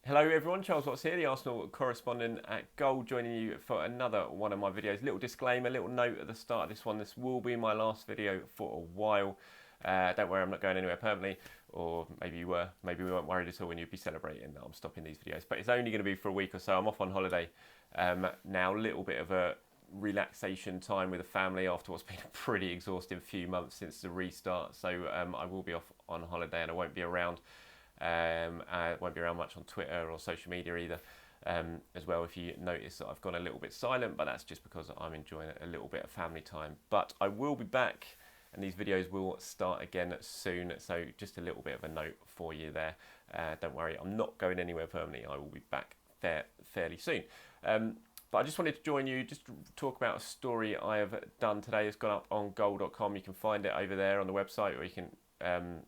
Hello everyone, Charles Watts here, the Arsenal correspondent at Goal, joining you for another one of my videos. Little disclaimer, little note at the start of this one. This will be my last video for a while. Don't worry, I'm not going anywhere permanently, or maybe you were. Maybe we weren't worried at all when you'd be celebrating that I'm stopping these videos. But it's only going to be for a week or so. I'm off on holiday now, a little bit of a relaxation time with the family after what's been a pretty exhausting few months since the restart. So I will be off on holiday and I won't be around. I won't be around much on Twitter or social media either. As well, if you notice that I've gone a little bit silent, but that's just because I'm enjoying a little bit of family time. But I will be back, and these videos will start again soon. So just a little bit of a note for you there. Don't worry, I'm not going anywhere permanently. I will be back fairly soon. But I just wanted to join you just to talk about a story I have done today. It's gone up on goal.com. You can find it over there on the website, or you can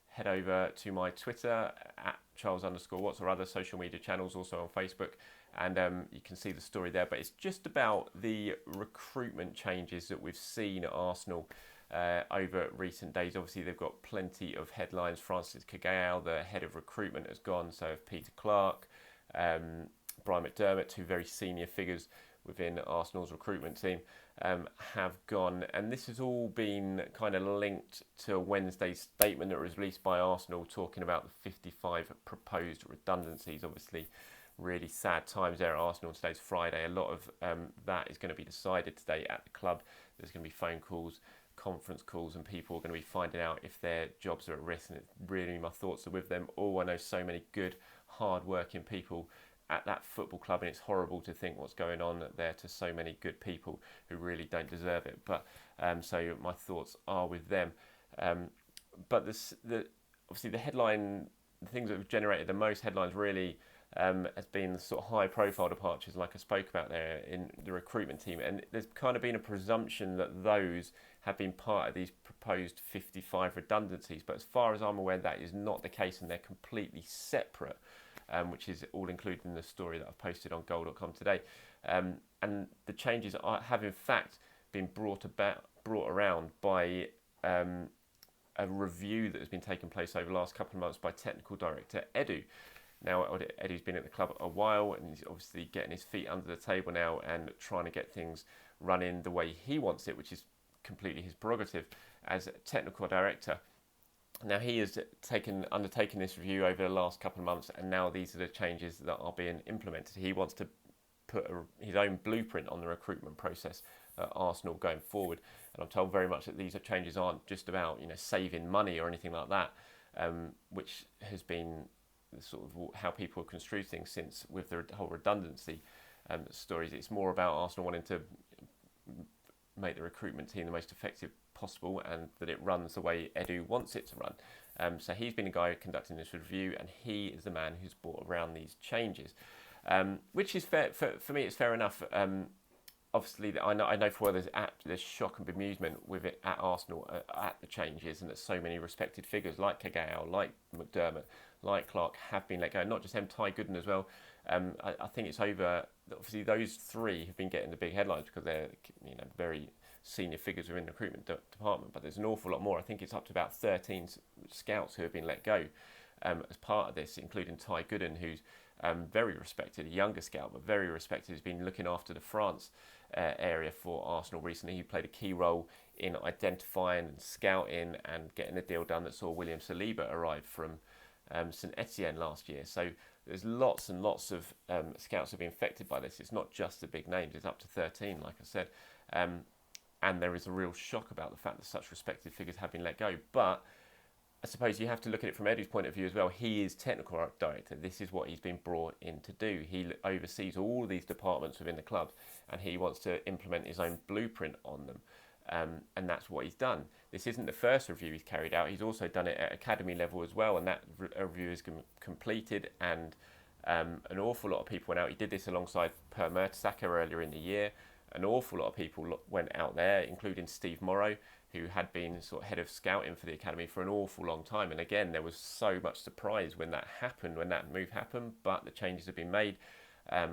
head over to my Twitter at Charles_Watts, or other social media channels, also on Facebook, and you can see the story there. But it's just about the recruitment changes that we've seen at Arsenal over recent days. Obviously, they've got plenty of headlines. Francis Kagao, the head of recruitment, has gone. So have Peter Clark, Brian McDermott, two very senior figures within Arsenal's recruitment team, have gone, and this has all been kind of linked to Wednesday's statement that was released by Arsenal talking about the 55 proposed redundancies. Obviously, really sad times there at Arsenal. Today's Friday. A lot of that is going to be decided today at the club. There's going to be phone calls, conference calls, and people are going to be finding out if their jobs are at risk, and it's really, my thoughts are with them all. I know so many good, hard-working people at that football club, and it's horrible to think what's going on there to so many good people who really don't deserve it. But so my thoughts are with them. But obviously the headline, the things that have generated the most headlines really has been the sort of high-profile departures, like I spoke about there in the recruitment team, and there's kind of been a presumption that those have been part of these proposed 55 redundancies. But as far as I'm aware, that is not the case, and they're completely separate. Which is all included in the story that I've posted on goal.com today. And the changes have in fact been brought around by a review that has been taking place over the last couple of months by technical director Edus. Now, Edu's been at the club a while, and he's obviously getting his feet under the table now and trying to get things running the way he wants it, which is completely his prerogative as technical director. Now, he has undertaken this review over the last couple of months, and now these are the changes that are being implemented. He wants to put his own blueprint on the recruitment process at Arsenal going forward. And I'm told very much that these changes aren't just about saving money or anything like that, which has been sort of how people have construed things since with the whole redundancy stories. It's more about Arsenal wanting to make the recruitment team the most effective possible, and that it runs the way Edu wants it to run. So he's been the guy conducting this review, and he is the man who's brought around these changes, which is fair for me. It's fair enough. Obviously, I know for there's shock and bemusement with it at Arsenal at the changes, and that so many respected figures like Kagao, like McDermott, like Clark have been let go. Not just him, Ty Gooden as well. I think it's over. Obviously, those three have been getting the big headlines because they're very senior figures within the recruitment department. But there's an awful lot more. I think it's up to about 13 scouts who have been let go as part of this, including Ty Gooden, who's very respected, a younger scout, but very respected. He's been looking after the France area for Arsenal recently. He played a key role in identifying and scouting and getting the deal done that saw William Saliba arrive from St Etienne last year. So there's lots and lots of scouts who have been affected by this. It's not just the big names. It's up to 13, like I said. And there is a real shock about the fact that such respected figures have been let go. But I suppose you have to look at it from Eddie's point of view as well. He is technical director. This is what he's been brought in to do. He oversees all of these departments within the club, and he wants to implement his own blueprint on them. And that's what he's done. This isn't the first review he's carried out. He's also done it at academy level as well, and that review is completed, and an awful lot of people went out. He did this alongside Per Mertesacker earlier in the year. An awful lot of people went out there, including Steve Morrow, who had been sort of head of scouting for the academy for an awful long time. And again, there was so much surprise when that happened, when that move happened, but the changes have been made.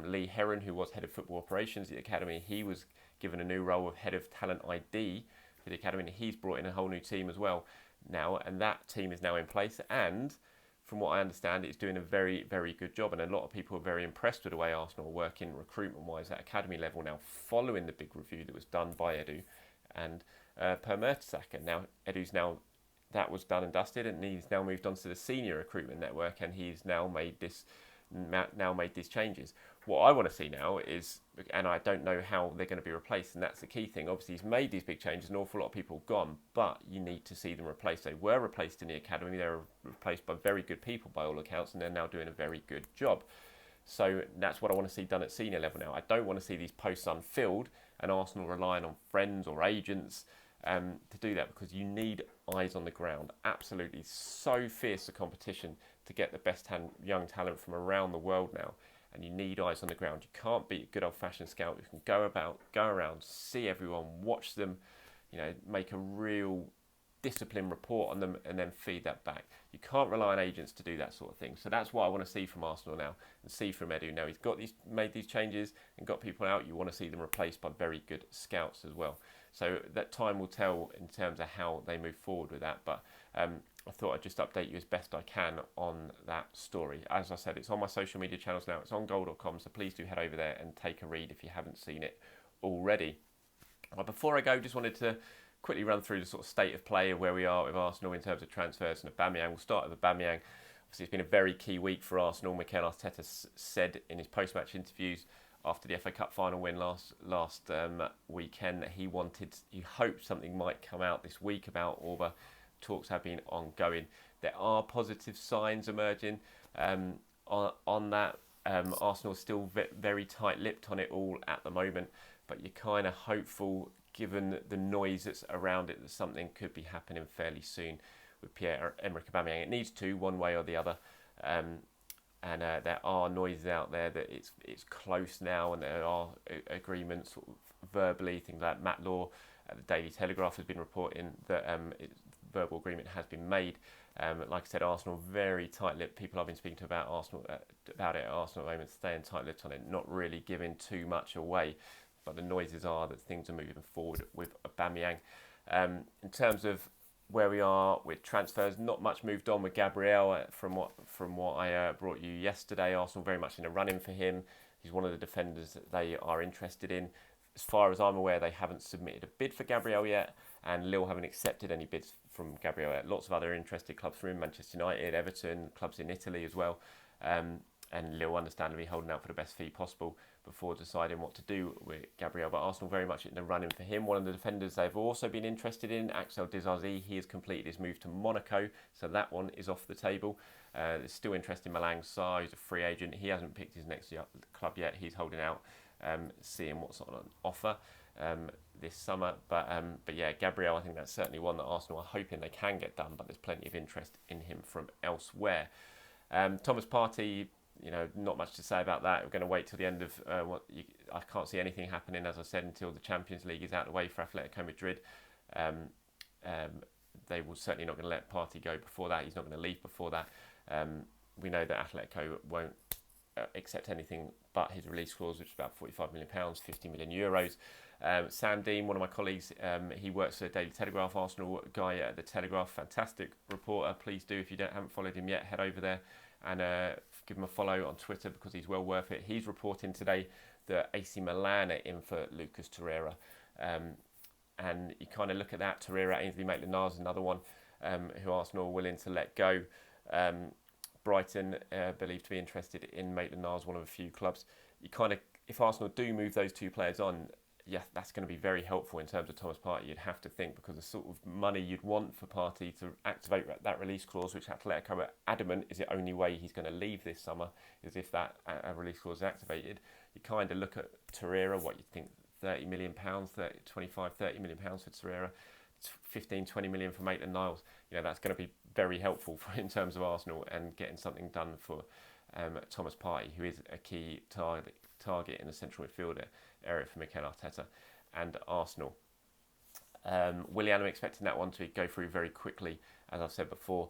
Lee Heron, who was head of football operations at the academy, he was given a new role of head of talent ID for the academy, and he's brought in a whole new team as well now, and that team is now in place. And from what I understand, it's doing a very, very good job, and a lot of people are very impressed with the way Arsenal are working recruitment-wise at academy level now, following the big review that was done by Edu and Per Mertesacker. Now, Edu's now, that was done and dusted, and he's now moved on to the senior recruitment network, and he's now made these changes. What I want to see now is, and I don't know how they're going to be replaced, and that's the key thing. Obviously, he's made these big changes, an awful lot of people have gone, but you need to see them replaced. They were replaced in the academy, they were replaced by very good people by all accounts, and they're now doing a very good job. So that's what I want to see done at senior level now. I don't want to see these posts unfilled and Arsenal relying on friends or agents to do that, because you need eyes on the ground. Absolutely, so fierce the competition to get the best young talent from around the world now, and you need eyes on the ground. You can't beat a good old-fashioned scout who can go around, see everyone, watch them, make a real disciplined report on them, and then feed that back. You can't rely on agents to do that sort of thing. So that's what I want to see from Arsenal now, and see from Edu now. He's made these changes and got people out. You want to see them replaced by very good scouts as well. So that time will tell in terms of how they move forward with that. But I thought I'd just update you as best I can on that story. As I said, it's on my social media channels now. It's on goal.com, so please do head over there and take a read if you haven't seen it already. But before I go, just wanted to quickly run through the sort of state of play of where we are with Arsenal in terms of transfers and Aubameyang. We'll start with Aubameyang. Obviously, it's been a very key week for Arsenal. Mikel Arteta said in his post-match interviews after the FA Cup final win last weekend that he hoped something might come out this week about Auba. Talks have been ongoing. There are positive signs emerging on that. Arsenal is still very tight-lipped on it all at the moment, but you're kind of hopeful, given the noise that's around it, that something could be happening fairly soon with Pierre-Emerick Aubameyang. It needs to, one way or the other. And there are noises out there that it's close now, and there are agreements sort of verbally. Things like Matt Law at the Daily Telegraph has been reporting that verbal agreement has been made. Like I said, Arsenal very tight-lipped. People I've been speaking to about Arsenal about it at Arsenal at the moment, staying tight-lipped on it, not really giving too much away. But the noises are that things are moving forward with Aubameyang. In terms of where we are with transfers, not much moved on with Gabriel from what I brought you yesterday. Arsenal very much in a run-in for him. He's one of the defenders that they are interested in. As far as I'm aware, they haven't submitted a bid for Gabriel yet, and Lille haven't accepted any bids from Gabriel yet. Lots of other interested clubs from him, Manchester United, Everton, clubs in Italy as well. And Lille understandably holding out for the best fee possible before deciding what to do with Gabriel. But Arsenal very much in the running for him. One of the defenders they've also been interested in, Axel Disasi, he has completed his move to Monaco, so that one is off the table. There's still interest in Malang Sarr, who's a free agent. He hasn't picked his next club yet. He's holding out, seeing what's on offer this summer. But yeah, Gabriel, I think that's certainly one that Arsenal are hoping they can get done, but there's plenty of interest in him from elsewhere. Thomas Partey, not much to say about that. We're going to wait till the end of I can't see anything happening, as I said, until the Champions League is out of the way for Atletico Madrid. They will certainly not going to let Partey go before that. He's not going to leave before that. We know that Atletico won't accept anything but his release clause, which is about £45 million, €50 million. Sam Dean, one of my colleagues, he works at the Daily Telegraph, Arsenal guy at the Telegraph, fantastic reporter. Please do, if you haven't followed him yet, head over there and give him a follow on Twitter, because he's well worth it. He's reporting today that AC Milan are in for Lucas Torreira. And you kind of look at that, Torreira, Ainsley Maitland-Niles, another one who Arsenal are willing to let go. Brighton believed to be interested in Maitland-Niles, one of a few clubs. If Arsenal do move those two players on, yeah, that's going to be very helpful in terms of Thomas Partey, you'd have to think, because the sort of money you'd want for Partey to activate that release clause, which Atletico are adamant is the only way he's going to leave this summer, is if that release clause is activated. You kind of look at Torreira, what you think, £30 million, 25, £30 million for Torreira, 15, 20 million for Maitland-Niles. That's going to be very helpful in terms of Arsenal and getting something done for Thomas Partey, who is a key target in the central midfielder area for Mikel Arteta and Arsenal. Willian, I'm expecting that one to go through very quickly. As I've said before,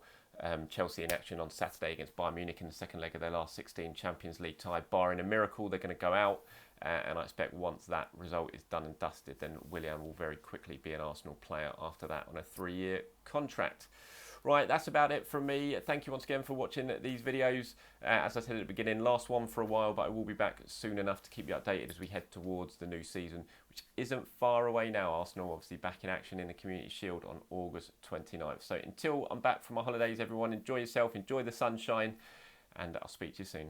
Chelsea in action on Saturday against Bayern Munich in the second leg of their last 16 Champions League tie. Barring a miracle, they're going to go out, and I expect once that result is done and dusted, then Willian will very quickly be an Arsenal player after that on a 3-year contract. Right, that's about it from me. Thank you once again for watching these videos. As I said at the beginning, last one for a while, but I will be back soon enough to keep you updated as we head towards the new season, which isn't far away now. Arsenal obviously back in action in the Community Shield on August 29th. So until I'm back from my holidays, everyone, enjoy yourself, enjoy the sunshine, and I'll speak to you soon.